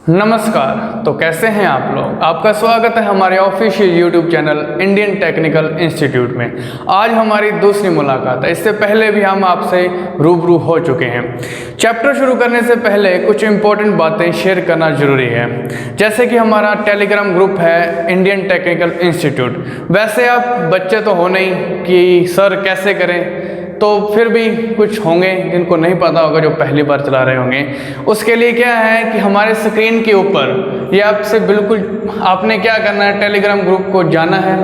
नमस्कार। तो कैसे हैं आप लोग। आपका स्वागत है हमारे official YouTube channel Indian technical institute में। आज हमारी दूसरी मुलाकात है। इससे पहले भी हम आपसे रूबरू हो चुके हैं। चैप्टर शुरू करने से पहले कुछ इंपॉर्टेंट बातें शेयर करना ज़रूरी है, जैसे कि हमारा टेलीग्राम ग्रुप है इंडियन टेक्निकल इंस्टीट्यूट। वैसे आप बच्चे तो हो नहीं कि सर कैसे करें, तो फिर भी कुछ होंगे जिनको नहीं पता होगा, जो पहली बार चला रहे होंगे। उसके लिए क्या है कि हमारे स्क्रीन के ऊपर ये आपसे बिल्कुल आपने क्या करना है, टेलीग्राम ग्रुप को जाना है,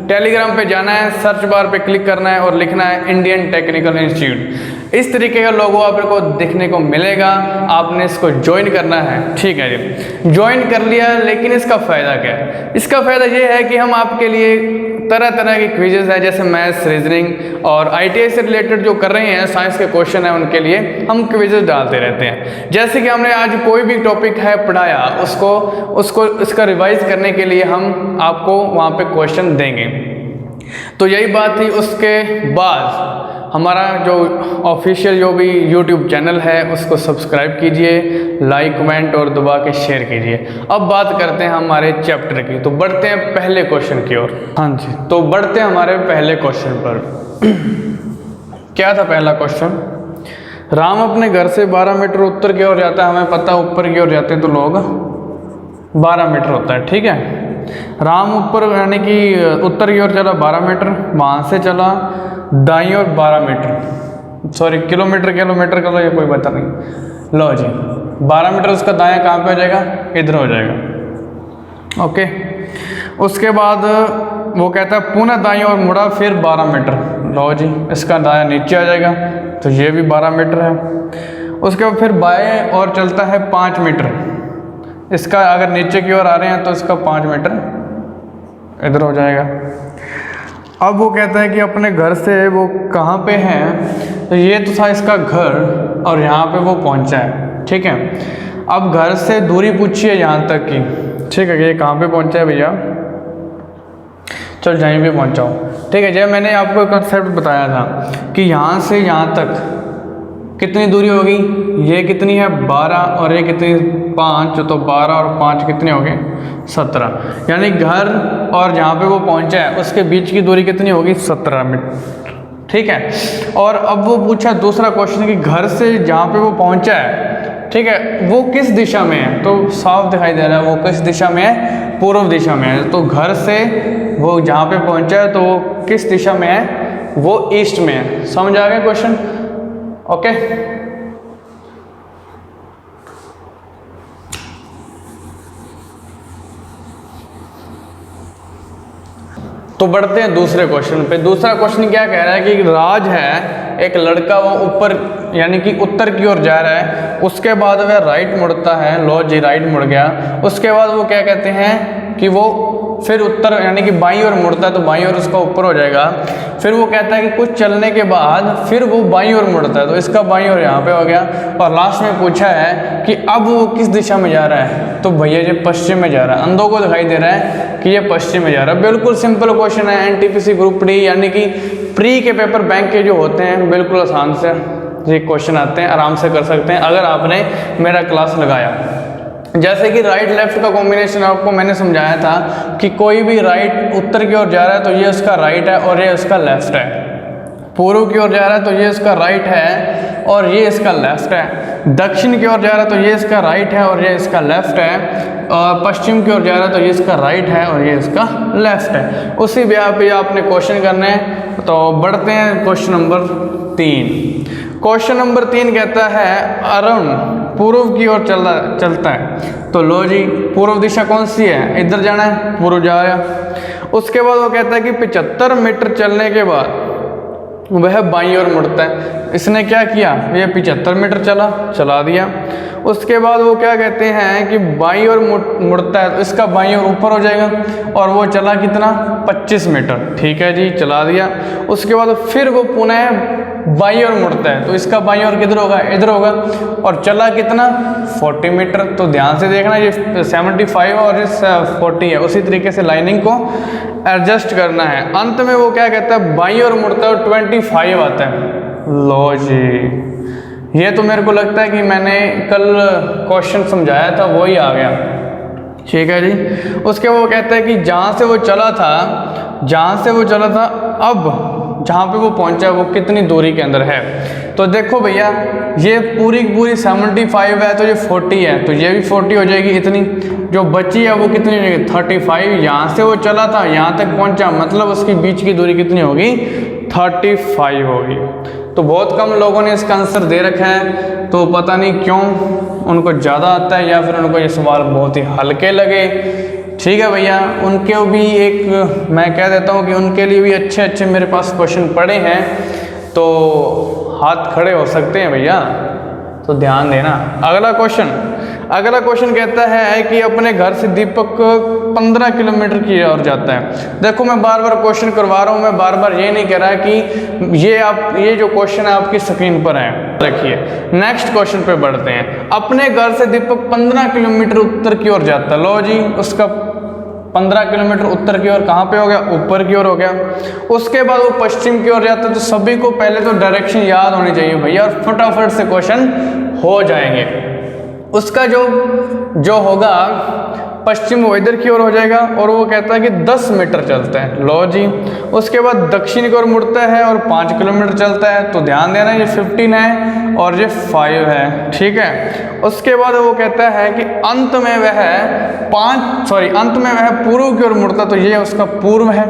टेलीग्राम पे जाना है, सर्च बार पे क्लिक करना है और लिखना है इंडियन टेक्निकल इंस्टीट्यूट। इस तरीके का लोगो आपको देखने को मिलेगा। आपने इसको ज्वाइन करना है, ठीक है जी। ज्वाइन कर लिया, लेकिन इसका फ़ायदा क्या है? इसका फ़ायदा ये है कि हम आपके लिए तरह तरह के क्विजेज़ हैं, जैसे मैथ्स, रीजनिंग और ITI से रिलेटेड जो कर रहे हैं, साइंस के क्वेश्चन हैं, उनके लिए हम क्विजेज़ डालते रहते हैं। जैसे कि हमने आज कोई भी टॉपिक है पढ़ाया, उसको इसका रिवाइज करने के लिए हम आपको वहाँ पे क्वेश्चन देंगे। तो यही बात थी। उसके बाद हमारा जो ऑफिशियल जो भी यूट्यूब चैनल है उसको सब्सक्राइब कीजिए, लाइक कमेंट और दबा के शेयर कीजिए। अब बात करते हैं हमारे चैप्टर की। तो बढ़ते हैं पहले क्वेश्चन की ओर। हाँ जी, तो बढ़ते हैं हमारे पहले क्वेश्चन पर। क्या था पहला क्वेश्चन? राम अपने घर से 12 मीटर उत्तर की ओर जाता है। हमें पता है ऊपर की ओर जाते हैं तो लोग 12 मीटर होता है, ठीक है। राम ऊपर यानी कि उत्तर की ओर चला 12 मीटर, वहाँ से चला दाईं ओर 12 मीटर, सॉरी किलोमीटर का तो ये कोई बता नहीं। लो जी, 12 मीटर उसका दायां कहाँ पे हो जाएगा? इधर हो जाएगा, ओके। उसके बाद वो कहता है पुनः दाईं ओर मुड़ा, फिर 12 मीटर। लो जी, इसका दायां नीचे आ जाएगा, तो ये भी 12 मीटर है। उसके बाद फिर बाएं ओर चलता है 5 मीटर। इसका अगर नीचे की ओर आ रहे हैं तो इसका 5 मीटर इधर हो जाएगा। अब वो कहता है कि अपने घर से वो कहाँ पे है, तो ये तो था इसका घर और यहाँ पे वो पहुँचा है, ठीक है। अब घर से दूरी पूछिए यहाँ तक की, ठीक है। ये कहाँ पे पहुँचा है भैया? चल यहीं पे पहुँचाओ, ठीक है। जब मैंने आपको कंसेप्ट बताया था कि यहाँ से यहाँ तक कितनी दूरी होगी, ये कितनी है 12 और ये कितनी 5, तो 12 और 5 कितने हो गए 17। यानी घर और जहाँ पे वो पहुँचा है उसके बीच की दूरी कितनी होगी 17 मीटर, ठीक है। और अब वो पूछा दूसरा क्वेश्चन कि घर से जहाँ पे वो पहुँचा है, ठीक है, वो किस दिशा में है? तो साफ दिखाई दे रहा है वो किस दिशा में है, पूर्व दिशा में है। तो घर से वो जहाँ पे पहुँचा है तो वो किस दिशा में है? वो ईस्ट में है। समझ आ गया क्वेश्चन? ओके। तो बढ़ते हैं दूसरे क्वेश्चन पे। दूसरा क्वेश्चन क्या कह रहा है कि राज है एक लड़का, वो ऊपर यानी कि उत्तर की ओर जा रहा है। उसके बाद वह राइट मुड़ता है। लो जी, राइट मुड़ गया। उसके बाद वो क्या कहते हैं कि वो फिर उत्तर यानी कि बाईं ओर मुड़ता है, तो बाईं ओर उसका ऊपर हो जाएगा। फिर वो कहता है कि कुछ चलने के बाद फिर वो बाईं ओर मुड़ता है, तो इसका बाईं ओर यहाँ पे हो गया। और लास्ट में पूछा है कि अब वो किस दिशा में जा रहा है, तो भैया ये पश्चिम में जा रहा है। अंधों को दिखाई दे रहा है कि ये पश्चिम में जा रहा है। बिल्कुल सिंपल क्वेश्चन है। NTPC ग्रुप डी यानी कि प्री के पेपर बैंक के जो होते हैं, बिल्कुल आसान से ये क्वेश्चन आते हैं, आराम से कर सकते हैं अगर आपने मेरा क्लास लगाया। जैसे कि राइट लेफ्ट का कॉम्बिनेशन आपको मैंने समझाया था कि कोई भी राइट उत्तर की ओर जा रहा है तो ये उसका राइट है और ये उसका लेफ्ट है। पूर्व की ओर जा रहा है तो ये इसका राइट है और ये इसका लेफ्ट है। दक्षिण की ओर जा रहा है तो ये इसका राइट है और ये इसका लेफ्ट है। और पश्चिम की ओर जा रहा है तो ये इसका राइट है और ये इसका लेफ्ट है। उसी ब्याह पे आपने क्वेश्चन करने हैं। तो बढ़ते हैं क्वेश्चन नंबर 3। क्वेश्चन नंबर 3 कहता है अरुण पूर्व की ओर चलता है। तो लो जी, पूर्व दिशा कौन सी है? इधर जाना है, पूर्व जाया। उसके बाद वो कहता है कि 75 मीटर चलने के बाद वह बाईं ओर मुड़ता है। इसने क्या किया? ये 75 मीटर चला दिया। उसके बाद वो क्या कहते हैं कि बाईं ओर मुड़ता है, तो इसका बाईं ओर ऊपर हो जाएगा। और वो चला कितना? 25 मीटर, ठीक है जी, चला दिया। उसके बाद फिर वो पुनः बाईं ओर मुड़ता है, तो इसका बाईं ओर किधर होगा? इधर होगा। और चला कितना? 40 मीटर। तो ध्यान से देखना, ये 75 और इस 40 है। उसी तरीके से लाइनिंग को एडजस्ट करना है। अंत में वो क्या कहता है? बाईं ओर मुड़ता है और 25 आता है। लो जी, ये तो मेरे को लगता है कि मैंने कल क्वेश्चन समझाया था वही आ गया। ठीक है जी। उसके वो कहता है कि जहाँ से वो चला था अब जहाँ पे वो पहुँचा वो कितनी दूरी के अंदर है। तो देखो भैया, ये पूरी की पूरी 75 है, तो ये 40 है, तो ये भी 40 हो जाएगी। इतनी जो बची है वो कितनी हो जाएगी 35। यहाँ से वो चला था यहाँ तक पहुँचा, मतलब उसकी बीच की दूरी कितनी होगी 35 होगी। तो बहुत कम लोगों ने इसका आंसर दे रखा है, तो पता नहीं क्यों उनको ज़्यादा आता है या फिर उनको ये सवाल बहुत ही हल्के लगे। ठीक है भैया, उनके भी एक मैं कह देता हूँ कि उनके लिए भी अच्छे अच्छे मेरे पास क्वेश्चन पड़े हैं, तो हाथ खड़े हो सकते हैं भैया, तो ध्यान देना। अगला क्वेश्चन कहता है कि अपने घर से दीपक 15 किलोमीटर की ओर जाता है। देखो मैं बार बार क्वेश्चन करवा रहा हूँ, मैं बार बार ये नहीं कह रहा कि ये जो क्वेश्चन है आपकी स्क्रीन पर है, रखिए। नेक्स्ट क्वेश्चन पे बढ़ते हैं। अपने घर से दीपक 15 किलोमीटर उत्तर की ओर जाता है। लो जी, उसका 15 किलोमीटर उत्तर की ओर कहाँ पे हो गया, ऊपर की ओर हो गया। उसके बाद वो पश्चिम की ओर जाता है। तो सभी को पहले तो डायरेक्शन याद होनी चाहिए भैया, और फटाफट से क्वेश्चन हो जाएंगे। उसका जो होगा पश्चिम वो इधर की ओर हो जाएगा, और वो कहता है कि 10 मीटर चलता है। लो जी, उसके बाद दक्षिण की ओर मुड़ता है और 5 किलोमीटर चलता है। तो ध्यान देना, ये 15 है और ये 5 है। ठीक है। उसके बाद वो कहता है कि अंत में वह पूर्व की ओर मुड़ता, तो ये उसका पूर्व है,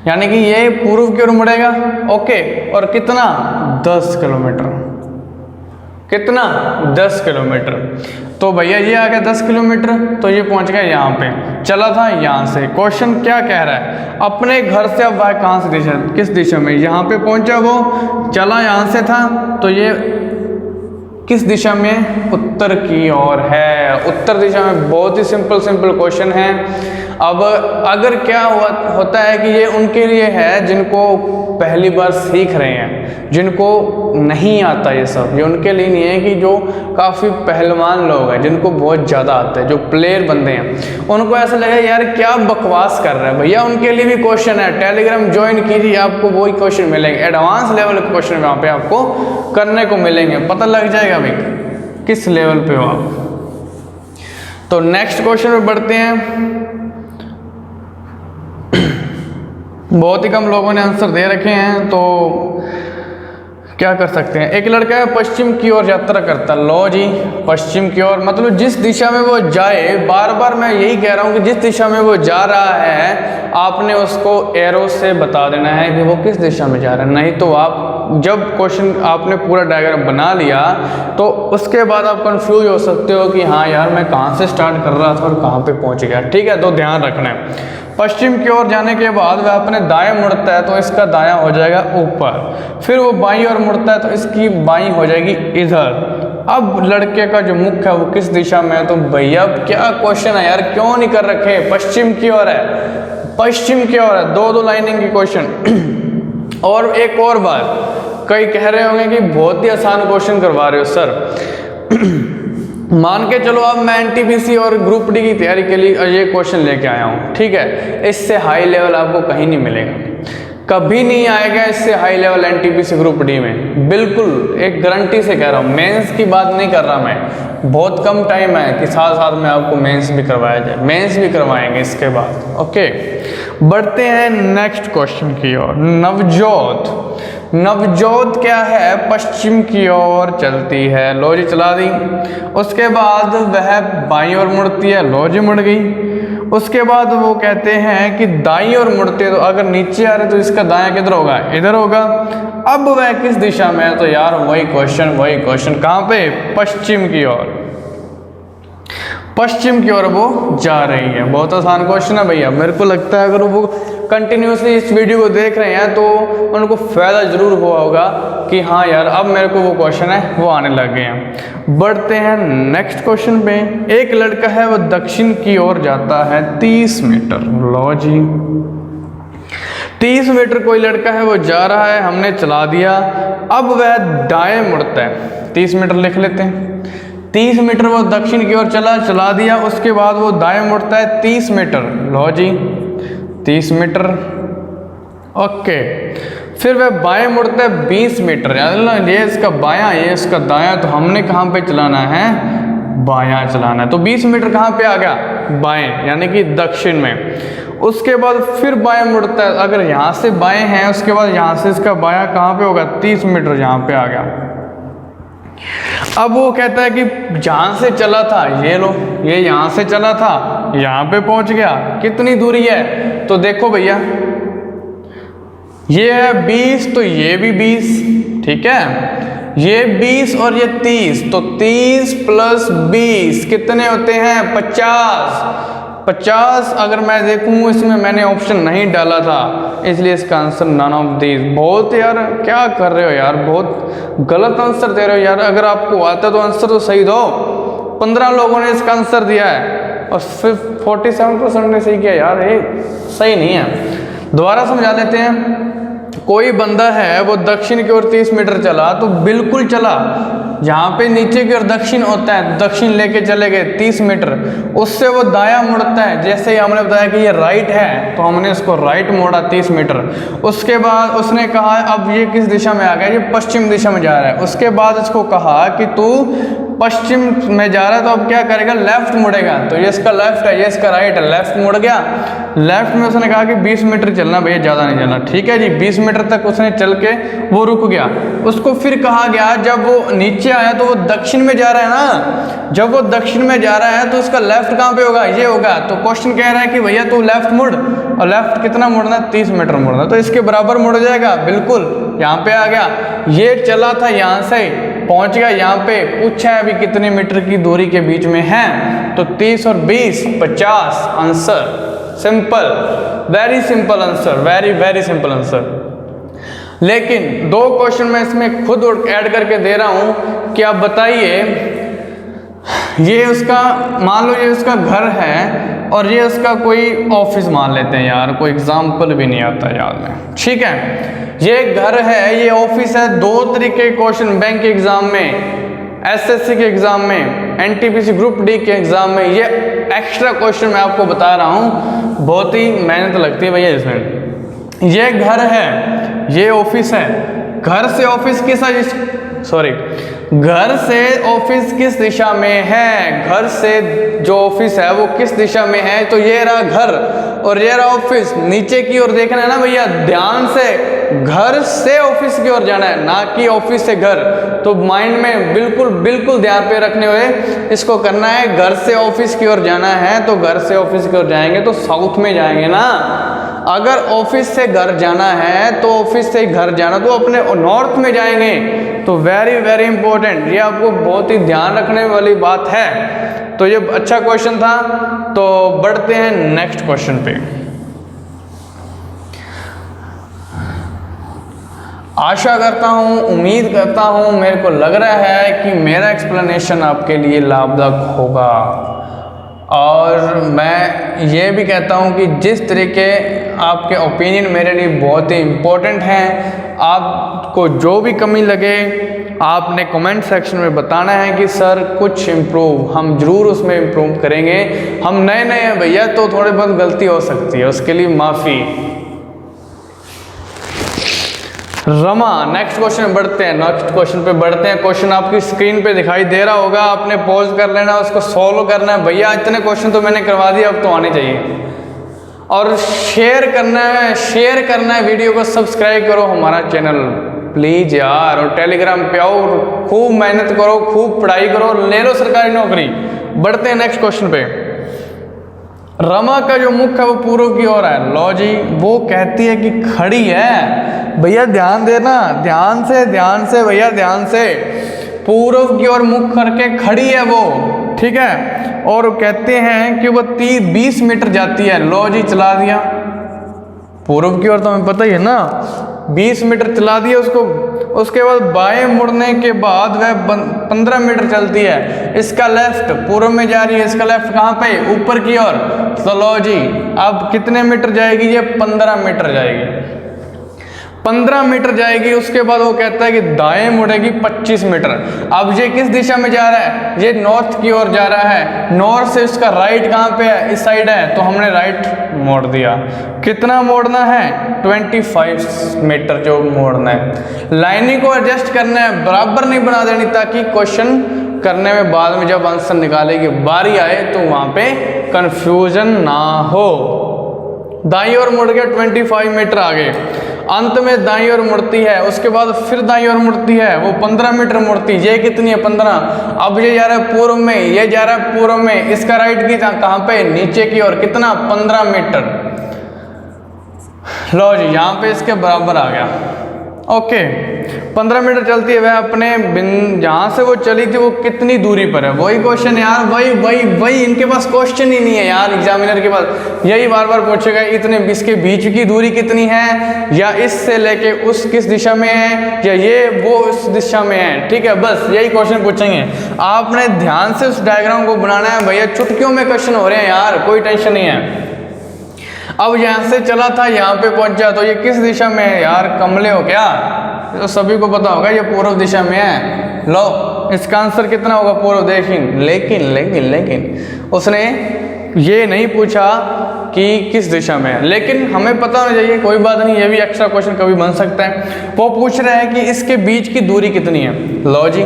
यानी कि ये पूर्व की ओर मुड़ेगा। ओके, और कितना 10 किलोमीटर, कितना 10 किलोमीटर। तो भैया ये आ गया 10 किलोमीटर, तो ये पहुंच गया यहाँ पे, चला था यहाँ से। क्वेश्चन क्या कह रहा है, अपने घर से अब वह कहाँ से किस दिशा में, यहाँ पे पहुंचा, वो चला यहाँ से था, तो ये किस दिशा में, उत्तर की ओर है। उत्तर दिशा में। बहुत ही सिंपल क्वेश्चन है। अब अगर क्या होता है कि ये उनके लिए है जिनको पहली बार सीख रहे हैं, जिनको नहीं आता ये सब, ये उनके लिए नहीं है कि जो काफ़ी पहलवान लोग हैं, जिनको बहुत ज़्यादा आता है, जो प्लेयर बंदे हैं, उनको ऐसा लगेगा यार क्या बकवास कर रहा है। भैया उनके लिए भी क्वेश्चन है, टेलीग्राम ज्वाइन कीजिए, आपको वही क्वेश्चन मिलेंगे, एडवांस लेवल के क्वेश्चन वहाँ पे आपको करने को मिलेंगे, पता लग जाएगा भाई किस लेवल पे हो आप। तो नेक्स्ट क्वेश्चन में बढ़ते हैं। बहुत ही कम लोगों ने आंसर दे रखे हैं, तो क्या कर सकते हैं। एक लड़का है पश्चिम की ओर यात्रा करता। लो जी, पश्चिम की ओर मतलब जिस दिशा में वो जाए, बार बार मैं यही कह रहा हूँ कि जिस दिशा में वो जा रहा है आपने उसको एरो से बता देना है कि वो किस दिशा में जा रहा है। नहीं तो आप जब क्वेश्चन आपने पूरा डायग्राम बना लिया तो उसके बाद आप कंफ्यूज हो सकते हो कि हाँ यार मैं कहाँ से स्टार्ट कर रहा था और कहाँ पे पहुँच गया। ठीक है, तो ध्यान रखना है। पश्चिम की ओर जाने के बाद वह अपने दाएं मुड़ता है तो इसका दायां हो जाएगा ऊपर, फिर वो बाईं ओर मुड़ता है तो इसकी बाईं हो जाएगी इधर। अब लड़के का जो मुख है वो किस दिशा में है, तो भैया क्या क्वेश्चन है यार, क्यों नहीं कर रखे। पश्चिम की ओर है, पश्चिम की ओर है, दो लाइनिंग की क्वेश्चन। और एक और बात, कई कह रहे होंगे कि बहुत ही आसान क्वेश्चन करवा रहे हो सर। मान के चलो अब मैं एनटीपीसी और ग्रुप डी की तैयारी के लिए ये क्वेश्चन लेके आया हूँ, ठीक है। इससे हाई लेवल आपको कहीं नहीं मिलेगा, कभी नहीं आएगा इससे high level NTPC group D में, बिल्कुल एक गारंटी से कह रहा हूँ। मेंस की बात नहीं कर रहा मैं, बहुत कम टाइम है कि साथ साथ में आपको मेंस भी करवाया जाए, मेंस भी करवाएंगे इसके बाद। ओके, बढ़ते हैं नेक्स्ट क्वेश्चन की ओर। नवजोत क्या है, पश्चिम की ओर चलती है। लो जी, चला दी। उसके बाद वह बाईं ओर मुड़ती है। लो जी, मुड़ गई। उसके बाद वो कहते हैं कि दाईं ओर मुड़ते हैं, तो अगर नीचे आ रहे तो इसका दायां किधर होगा, इधर होगा। अब वह किस दिशा में है, तो यार वही क्वेश्चन कहाँ पे, पश्चिम की ओर, पश्चिम की ओर वो जा रही है। बहुत आसान क्वेश्चन है भैया, मेरे को लगता है अगर वो कंटिन्यूसली इस वीडियो को देख रहे हैं तो उनको फ़ायदा ज़रूर हुआ होगा कि हाँ यार अब मेरे को वो क्वेश्चन है वो आने लग गए हैं। बढ़ते हैं नेक्स्ट क्वेश्चन पे। एक लड़का है वो दक्षिण की ओर जाता है 30 मीटर। लो जी, 30 मीटर कोई लड़का है वो जा रहा है, हमने चला दिया। अब वह दाएं मुड़ता है, 30 मीटर लिख लेते हैं। 30 मीटर वो दक्षिण की ओर चला दिया। उसके बाद वो दाएं मुड़ता है 30 मीटर। लो जी, 30 मीटर। ओके, फिर वह बाएं मुड़ता है 20 मीटर, यानी ये इसका बायां ये इसका दायां, तो हमने कहाँ पे चलाना है, बायां चलाना है। तो 20 मीटर कहाँ पे आ गया, बाएं, यानी कि दक्षिण में। उसके बाद फिर बाएं मुड़ता है, अगर यहाँ से बाएं हैं उसके बाद यहाँ से इसका बायां कहाँ पे होगा, 30 मीटर यहाँ पे आ गया। अब वो कहता है कि जहाँ से चला था, ये लो ये यहाँ से चला था यहाँ पे पहुँच गया, कितनी दूरी है, तो देखो भैया ये है 20 तो ये भी 20, ठीक है, ये 20 और ये 30, तो 30 प्लस 20 कितने होते हैं, 50। अगर मैं देखूं इसमें मैंने ऑप्शन नहीं डाला था, इसलिए इसका आंसर नन ऑफ दीज। बहुत यार क्या कर रहे हो यार, बहुत गलत आंसर दे रहे हो यार। अगर आपको आता तो आंसर तो सही दो। 15 लोगों ने इसका आंसर दिया है और सिर्फ 47% ने सही किया यार, ये सही नहीं है। दोबारा समझा लेते हैं। कोई बंदा है वो दक्षिण की ओर 30 मीटर चला, तो बिल्कुल चला, जहाँ पे नीचे की ओर दक्षिण होता है, दक्षिण लेके चले गए 30 मीटर, उससे वो दायां मुड़ता है। जैसे ही हमने बताया कि ये राइट है तो हमने इसको राइट मोड़ा 30 मीटर। उसके बाद उसने कहा अब ये किस दिशा में आ गया, ये पश्चिम दिशा में जा रहा है। उसके बाद इसको कहा कि तू पश्चिम में जा रहा है तो अब क्या करेगा, लेफ्ट मुड़ेगा। तो ये इसका लेफ्ट है, ये इसका राइट है, लेफ्ट मुड़ गया। लेफ्ट में उसने कहा कि 20 मीटर चलना भैया, ज़्यादा नहीं चलना, ठीक है जी। 20 मीटर तक उसने चल के वो रुक गया। उसको फिर कहा गया जब वो नीचे आया तो वो दक्षिण में जा रहा है ना, जब वो दक्षिण में जा रहा है तो उसका लेफ्ट कहाँ पे होगा, ये होगा। तो क्वेश्चन कह रहा है कि भैया तू लेफ्ट मुड़, और लेफ्ट कितना मुड़ना, 30 मीटर मुड़ना, तो इसके बराबर मुड़ जाएगा, बिल्कुल यहाँ पे आ गया। ये चला था यहाँ से पहुँच गया यहाँ पे, पूछा है अभी कितने मीटर की दूरी के बीच में है, तो 30 और 20 50 answer. Simple, very simple answer, very very simple answer. लेकिन 2 क्वेश्चन मैं इसमें खुद ऐड करके दे रहा हूं कि आप बताइए, ये उसका मान लो ये उसका घर है और ये उसका कोई ऑफिस मान लेते हैं यार, कोई एग्जाम्पल भी नहीं आता याद में, ठीक है। ये घर है, ये ऑफिस है। 2 तरीके के क्वेश्चन बैंक के एग्जाम में, एसएससी के एग्जाम में, एनटीपीसी ग्रुप डी के एग्जाम में, ये एक्स्ट्रा क्वेश्चन मैं आपको बता रहा हूँ, बहुत ही मेहनत लगती है भैया इसमें। ये घर है, ये ऑफिस है। घर से ऑफिस घर से ऑफिस किस दिशा में है, घर से जो ऑफिस है वो किस दिशा में है, तो ये रहा घर और ये रहा ऑफिस। नीचे की ओर देखना है ना भैया, ध्यान से, घर से ऑफिस की ओर जाना है, ना कि ऑफिस से घर। तो माइंड में बिल्कुल बिल्कुल ध्यान पे रखने हुए इसको करना है। घर से ऑफिस की ओर जाना है तो घर से ऑफिस की ओर जाएंगे तो साउथ में जाएंगे ना। अगर ऑफिस से घर जाना है तो ऑफिस से घर जाना तो अपने नॉर्थ में जाएंगे। तो वेरी वेरी इंपॉर्टेंट, ये आपको बहुत ही ध्यान रखने वाली बात है। तो ये अच्छा क्वेश्चन था। तो बढ़ते हैं नेक्स्ट क्वेश्चन पे। आशा करता हूँ, उम्मीद करता हूँ, मेरे को लग रहा है कि मेरा एक्सप्लेनेशन आपके लिए लाभदायक होगा। और मैं ये भी कहता हूँ कि जिस तरीके आपके ओपिनियन मेरे लिए बहुत ही इम्पोर्टेंट हैं, आपको जो भी कमी लगे आपने कमेंट सेक्शन में बताना है कि सर कुछ इम्प्रूव, हम ज़रूर उसमें इम्प्रूव करेंगे। हम नए नए हैं भैया तो थोड़ी बहुत गलती हो सकती है, उसके लिए माफ़ी। रमा, नेक्स्ट क्वेश्चन बढ़ते हैं, नेक्स्ट क्वेश्चन पे बढ़ते हैं। क्वेश्चन आपकी स्क्रीन पे दिखाई दे रहा होगा, आपने पॉज कर लेना, उसको सॉल्व करना है। भैया इतने क्वेश्चन तो मैंने करवा दिए, अब तो आने चाहिए। और शेयर करना है वीडियो को, सब्सक्राइब करो हमारा चैनल प्लीज़ यार, और टेलीग्राम पे आओ, खूब मेहनत करो, खूब पढ़ाई करो, ले लो सरकारी नौकरी। बढ़ते हैं नेक्स्ट क्वेश्चन पे। रमा का जो मुख है वो पूर्व की ओर है। लो जी, वो कहती है कि खड़ी है। भैया ध्यान देना, ध्यान से भैया, ध्यान से। पूर्व की ओर मुख करके खड़ी है वो, ठीक है। और कहते हैं कि वो 20 मीटर जाती है। लो जी, चला दिया पूर्व की ओर, तो हमें पता ही है ना, 20 मीटर चला दिया उसको। उसके बाद बाएं मुड़ने के बाद वह 15 मीटर चलती है। इसका लेफ्ट पूर्व में जा रही है, इसका लेफ्ट कहाँ पे, ऊपर की ओर। तो लो जी, अब कितने मीटर जाएगी ये, 15 मीटर जाएगी। 15 मीटर जाएगी, उसके बाद वो कहता है कि दाएं मुड़ेगी 25 मीटर। अब ये किस दिशा में जा रहा है, ये नॉर्थ की ओर जा रहा है। नॉर्थ से इसका राइट कहाँ पे है, इस साइड है, तो हमने राइट मोड़ दिया। कितना मोड़ना है, 25 मीटर जो मोड़ना है। लाइनिंग को एडजस्ट करना है, बराबर नहीं बना देनी, ताकि क्वेश्चन करने में बाद में जब आंसर निकाले की बारी आए तो वहां पे कंफ्यूजन ना हो। दाईं ओर मुड़ गया 25 मीटर आगे, अंत में दाईं ओर मुड़ती है, उसके बाद फिर दाईं ओर मुड़ती है, वो 15 मीटर मुड़ती है। ये कितनी है, 15। अब ये जा रहा है पूर्व में, ये जा रहा है पूर्व में, इसका राइट की कहाँ पे, नीचे की ओर, कितना, 15 मीटर। लो जी, यहाँ पे इसके बराबर आ गया। ओके, 15 मीटर चलती है, वह अपने जहाँ से वो चली थी वो कितनी दूरी पर है। वही क्वेश्चन यार, वही इनके पास क्वेश्चन ही नहीं है यार, एग्जामिनर के पास यही बार बार पूछेगा, इतने इसके बीच की दूरी कितनी है, या इससे लेके उस किस दिशा में है, या ये वो उस दिशा में है। ठीक है, बस यही क्वेश्चन पूछेंगे। आपने ध्यान से उस डायग्राम को बनाना है भैया, चुटकियों में क्वेश्चन हो रहे हैं यार, कोई टेंशन नहीं है। अब यहाँ से चला था, यहाँ पे पहुंचा, तो ये किस दिशा में है यार, कमले हो क्या, तो सभी को पता होगा ये पूर्व दिशा में है। लो, इसका आंसर कितना होगा, पूर्व। लेकिन उसने ये नहीं पूछा कि किस दिशा में है, लेकिन हमें पता होना चाहिए, कोई बात नहीं, ये भी एक्स्ट्रा क्वेश्चन कभी बन सकता है। वो पूछ रहा है कि इसके बीच की दूरी कितनी है। लो जी,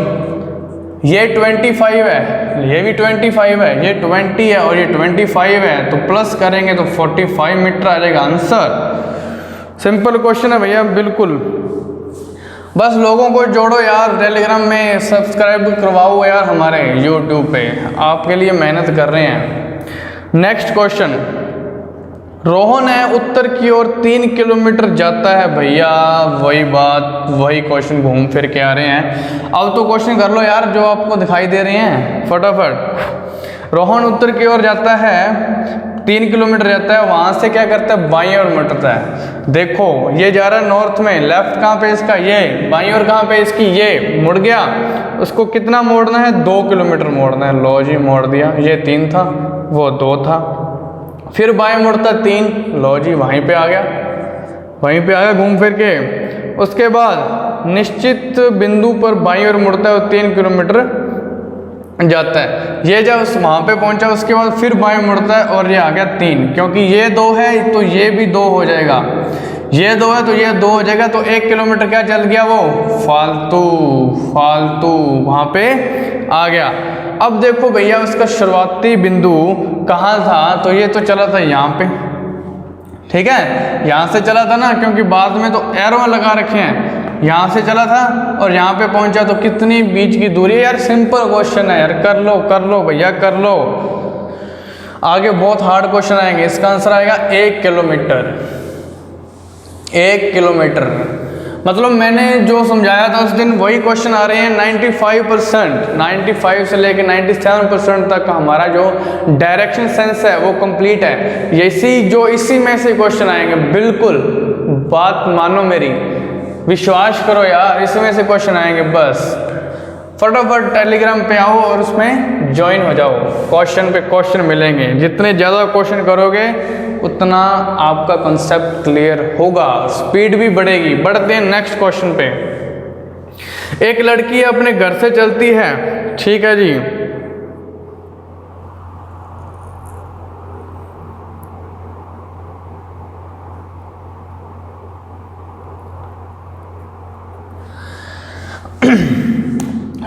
ये 25 है, ये भी 25 है, ये 20 है और ये 25 है, तो प्लस करेंगे तो 45 मीटर आ जाएगा आंसर। सिंपल क्वेश्चन है भैया, बिल्कुल। बस लोगों को जोड़ो यार, टेलीग्राम में सब्सक्राइब करवाओ यार, हमारे यूट्यूब पे आपके लिए मेहनत कर रहे हैं। नेक्स्ट क्वेश्चन, रोहन है उत्तर की ओर 3 किलोमीटर जाता है। भैया वही बात, वही क्वेश्चन घूम फिर के आ रहे हैं। अब तो क्वेश्चन कर लो यार जो आपको दिखाई दे रहे हैं फटाफट। रोहन उत्तर की ओर जाता है, 3 किलोमीटर जाता है, वहां से क्या करता है, बाईं ओर मुड़ता है। देखो ये जा रहा है नॉर्थ में, लेफ्ट कहाँ पे इसका, ये बाईं ओर कहाँ पे इसकी, ये मुड़ गया। उसको कितना मोड़ना है, 2 किलोमीटर मोड़ना है। लो जी, मोड़ दिया। ये 3 था, वो 2 था, फिर बाएं मुड़ता 3। लो जी, वहीं पे आ गया घूम फिर के। उसके बाद निश्चित बिंदु पर बाईं ओर मुड़ता है और 3 किलोमीटर जाता है। ये जब वहाँ पे पहुंचा, उसके बाद फिर बाएं मुड़ता है और ये आ गया 3, क्योंकि ये 2 है तो ये भी 2 हो जाएगा, ये 2 है तो ये 2 हो जाएगा। तो 1 किलोमीटर क्या चल गया, वो फालतू वहाँ पे आ गया। अब देखो भैया, उसका शुरुआती बिंदु कहाँ था, तो ये तो चला था यहाँ पे। ठीक है, यहाँ से चला था ना, क्योंकि बाद में तो एरो लगा रखे हैं। यहाँ से चला था और यहाँ पे पहुंचा, तो कितनी बीच की दूरी है यार। सिंपल क्वेश्चन है यार, कर लो भैया, कर लो। आगे बहुत हार्ड क्वेश्चन आएंगे। इसका आंसर आएगा 1 किलोमीटर। 1 किलोमीटर मतलब मैंने जो समझाया था उस दिन वही क्वेश्चन आ रहे हैं। 95%, 95 से लेकर 97% तक हमारा जो डायरेक्शन सेंस है वो कंप्लीट है। इसी में से क्वेश्चन आएंगे, बिल्कुल बात मानो मेरी, विश्वास करो यार, इसमें से क्वेश्चन आएंगे। बस फटाफट टेलीग्राम पे आओ और उसमें ज्वाइन हो जाओ, क्वेश्चन पे क्वेश्चन मिलेंगे। जितने ज़्यादा क्वेश्चन करोगे उतना आपका कंसेप्ट क्लियर होगा, स्पीड भी बढ़ेगी। बढ़ते हैं नेक्स्ट क्वेश्चन पे। एक लड़की अपने घर से चलती है, ठीक है जी,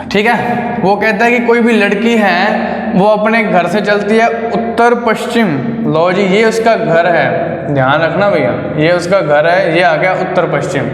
ठीक है। वो कहता है कि कोई भी लड़की है, वो अपने घर से चलती है उत्तर पश्चिम। लो जी, ये उसका घर है, ध्यान रखना भैया, ये उसका घर है। ये आ गया उत्तर पश्चिम,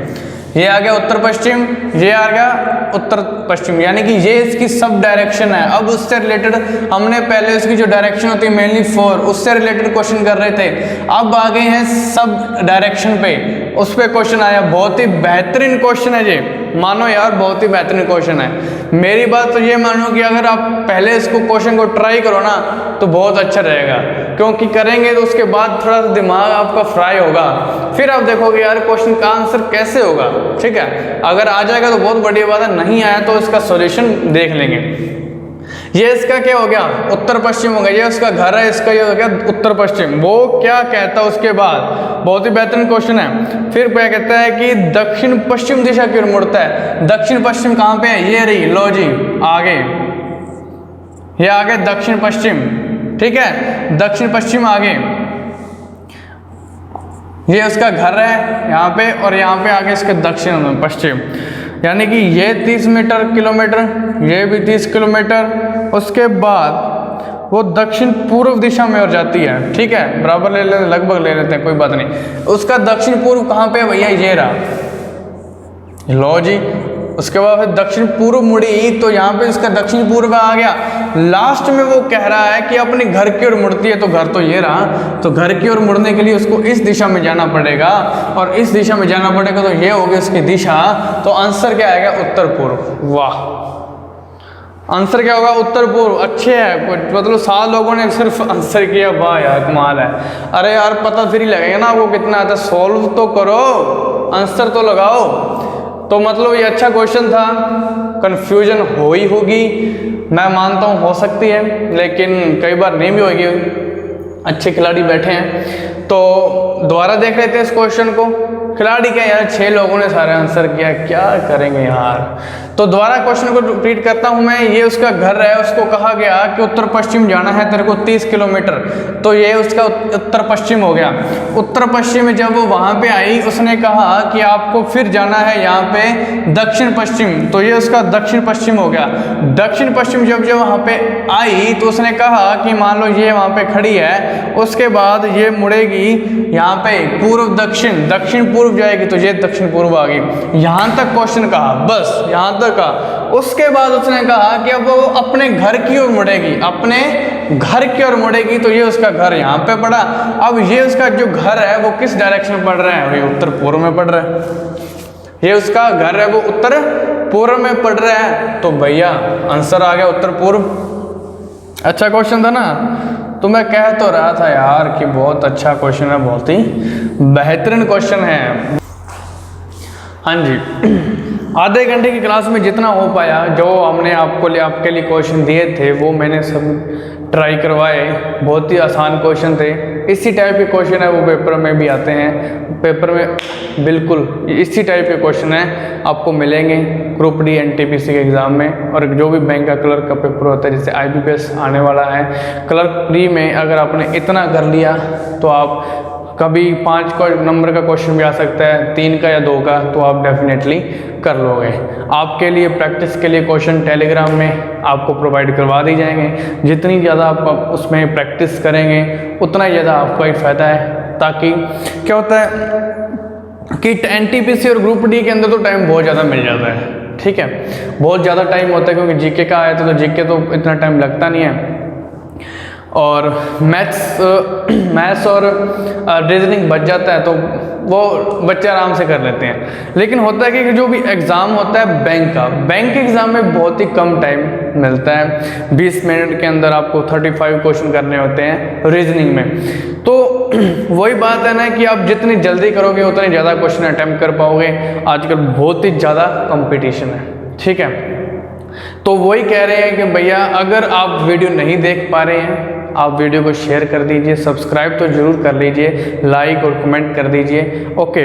ये आ गया उत्तर पश्चिम, ये आ गया उत्तर पश्चिम, यानी कि ये इसकी सब डायरेक्शन है। अब उससे रिलेटेड हमने पहले उसकी जो डायरेक्शन होती है मेनली 4, उससे रिलेटेड क्वेश्चन कर रहे थे। अब आ गए हैं सब डायरेक्शन पे, उस पर क्वेश्चन आया। बहुत ही बेहतरीन क्वेश्चन है ये, मानो यार, बहुत ही बेहतरीन क्वेश्चन है। मेरी बात तो ये मानो कि अगर आप पहले इसको क्वेश्चन को ट्राई करो ना तो बहुत अच्छा रहेगा, क्योंकि करेंगे तो उसके बाद थोड़ा सा दिमाग आपका फ्राई होगा, फिर आप देखोगे यार क्वेश्चन का आंसर कैसे होगा। ठीक है, अगर आ जाएगा तो बहुत बढ़िया बात है, नहीं आया तो इसका सॉल्यूशन देख लेंगे। ये इसका क्या हो गया, उत्तर पश्चिम हो गया, ये उसका घर है, इसका ये हो गया उत्तर पश्चिम। वो क्या कहता है उसके बाद, बहुत ही बेहतरीन क्वेश्चन है। फिर क्या कहता है कि दक्षिण पश्चिम दिशा की ओर मुड़ता है। दक्षिण पश्चिम कहाँ पे है, ये रही, लो जी आगे, ये आगे दक्षिण पश्चिम, ठीक है, दक्षिण पश्चिम आगे, ये उसका घर है यहाँ पे, और यहाँ पे आगे इसके दक्षिण पश्चिम, यानी कि ये 30 मीटर किलोमीटर, ये भी 30 किलोमीटर। उसके बाद वो दक्षिण पूर्व दिशा में और जाती है, ठीक है, बराबर ले लेते, लगभग ले लेते हैं, कोई बात नहीं। उसका दक्षिण पूर्व कहाँ पे है भैया, ये रहा, लो जी। उसके बाद फिर दक्षिण पूर्व मुड़ी, तो यहाँ पे इसका दक्षिण पूर्व आ गया। लास्ट में वो कह रहा है कि अपने घर की ओर मुड़ती है, तो घर तो ये रहा, तो घर की ओर मुड़ने के लिए उसको इस दिशा में जाना पड़ेगा, और इस दिशा में जाना पड़ेगा, तो ये होगी उसकी दिशा। तो आंसर क्या आएगा, उत्तर पूर्व। वाह, आंसर क्या होगा, उत्तर पूर्व। अच्छे है, मतलब 7 लोगों ने सिर्फ आंसर किया, वाह यार कमाल है। अरे यार पता फिर ही लगेगा ना आपको कितना आता है, सॉल्व तो करो, आंसर तो लगाओ। तो मतलब ये अच्छा क्वेश्चन था, कंफ्यूजन हो ही होगी, मैं मानता हूँ हो सकती है, लेकिन कई बार नहीं भी होगी, अच्छे खिलाड़ी बैठे हैं। तो दोबारा देख लेते हैं इस क्वेश्चन को। खिलाड़ी क्या यार, 6 लोगों ने सारे आंसर किया, क्या करेंगे यार। तो दोबारा क्वेश्चन को रिपीट करता हूं मैं। ये उसका घर है, उसको कहा गया कि उत्तर पश्चिम जाना है तेरे को 30 किलोमीटर, तो ये उसका उत्तर पश्चिम हो गया। उत्तर पश्चिम में जब वो वहां पे आई, उसने कहा कि आपको फिर जाना है यहाँ पे दक्षिण पश्चिम, तो ये उसका दक्षिण पश्चिम हो गया। दक्षिण पश्चिम जब वहां पे आई, तो उसने कहा कि मान लो ये वहां पे खड़ी है, उसके बाद ये मुड़ेगी यहाँ पे पूर्व दक्षिण, दक्षिण पूर्व जाएगी, तो ये दक्षिण पूर्व आ गई। यहां तक क्वेश्चन कहा, बस यहां तक का। उसके बाद उसने कहा कि अब वो अपने घर की ओर मुड़ेगी, अपने घर की ओर मुड़ेगी, तो ये उसका घर यहाँ पे पड़ा। अब ये उसका जो घर है वो किस डायरेक्शन में पड़ रहा है, ये उत्तर पूर्व में पड़ रहा है। ये उसका घर है वो उत्तर पूर्व में पड़ रहा है, तो भैया आंसर आ गया उत्तर पूर्व। अच्छा क्वेश्चन था ना, तो मैं कह तो रहा था यार कि बहुत अच्छा क्वेश्चन है, बहुत ही बेहतरीन क्वेश्चन है। हाँ जी, आधे घंटे की क्लास में जितना हो पाया, जो हमने आपके लिए क्वेश्चन दिए थे, वो मैंने सब ट्राई करवाए। बहुत ही आसान क्वेश्चन थे, इसी टाइप के क्वेश्चन है वो पेपर में भी आते हैं। पेपर में बिल्कुल इसी टाइप के क्वेश्चन हैं आपको मिलेंगे ग्रुप डी एनटीपीसी के एग्ज़ाम में। और जो भी बैंक का क्लर्क का पेपर होता है, जैसे IBPS आने वाला है, क्लर्क प्री में अगर आपने इतना कर लिया तो आप कभी 5 नंबर का क्वेश्चन भी आ सकता है, 3 का या 2 का, तो आप डेफिनेटली कर लोगे। आपके लिए प्रैक्टिस के लिए क्वेश्चन टेलीग्राम में आपको प्रोवाइड करवा दी जाएंगे। जितनी ज़्यादा आप उसमें प्रैक्टिस करेंगे उतना ही ज़्यादा आपका ही फ़ायदा है। ताकि क्या होता है कि NTPC और ग्रुप डी के अंदर तो टाइम बहुत ज़्यादा मिल जाता है, ठीक है, बहुत ज़्यादा टाइम होता है, क्योंकि जीके का आया था तो जीके तो इतना टाइम लगता नहीं है, और मैथ्स और रीजनिंग बच जाता है, तो वो बच्चे आराम से कर लेते हैं। लेकिन होता है कि जो भी एग्ज़ाम होता है बैंक के एग्ज़ाम में बहुत ही कम टाइम मिलता है। 20 मिनट के अंदर आपको 35 क्वेश्चन करने होते हैं रीजनिंग में। तो वही बात है ना कि आप जितनी जल्दी करोगे उतने ज़्यादा क्वेश्चन अटैम्प्ट कर पाओगे। आजकल बहुत ही ज़्यादा कंपटीशन है, ठीक है। तो वही कह रहे हैं कि भैया अगर आप वीडियो नहीं देख पा रहे हैं, आप वीडियो को शेयर कर दीजिए, सब्सक्राइब तो जरूर कर लीजिए, लाइक और कमेंट कर दीजिए। ओके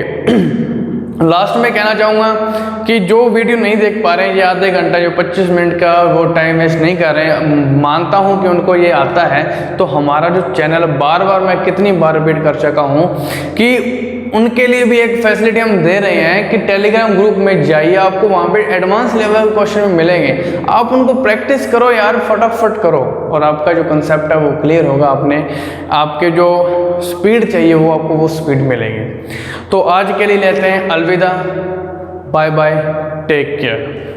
लास्ट में कहना चाहूँगा कि जो वीडियो नहीं देख पा रहे हैं, ये आधे घंटा जो 25 मिनट का वो टाइम वेस्ट नहीं कर रहे हैं, मानता हूँ कि उनको ये आता है। तो हमारा जो चैनल बार बार मैं कितनी बार रिपीट कर चुका हूँ कि उनके लिए भी एक फैसिलिटी हम दे रहे हैं कि टेलीग्राम ग्रुप में जाइए, आपको वहाँ पे एडवांस लेवल क्वेश्चन मिलेंगे। आप उनको प्रैक्टिस करो यार, फटाफट करो, और आपका जो कंसेप्ट है वो क्लियर होगा। आपके जो स्पीड चाहिए वो आपको वो स्पीड मिलेगी। तो आज के लिए लेते हैं अलविदा, बाय बाय, टेक केयर।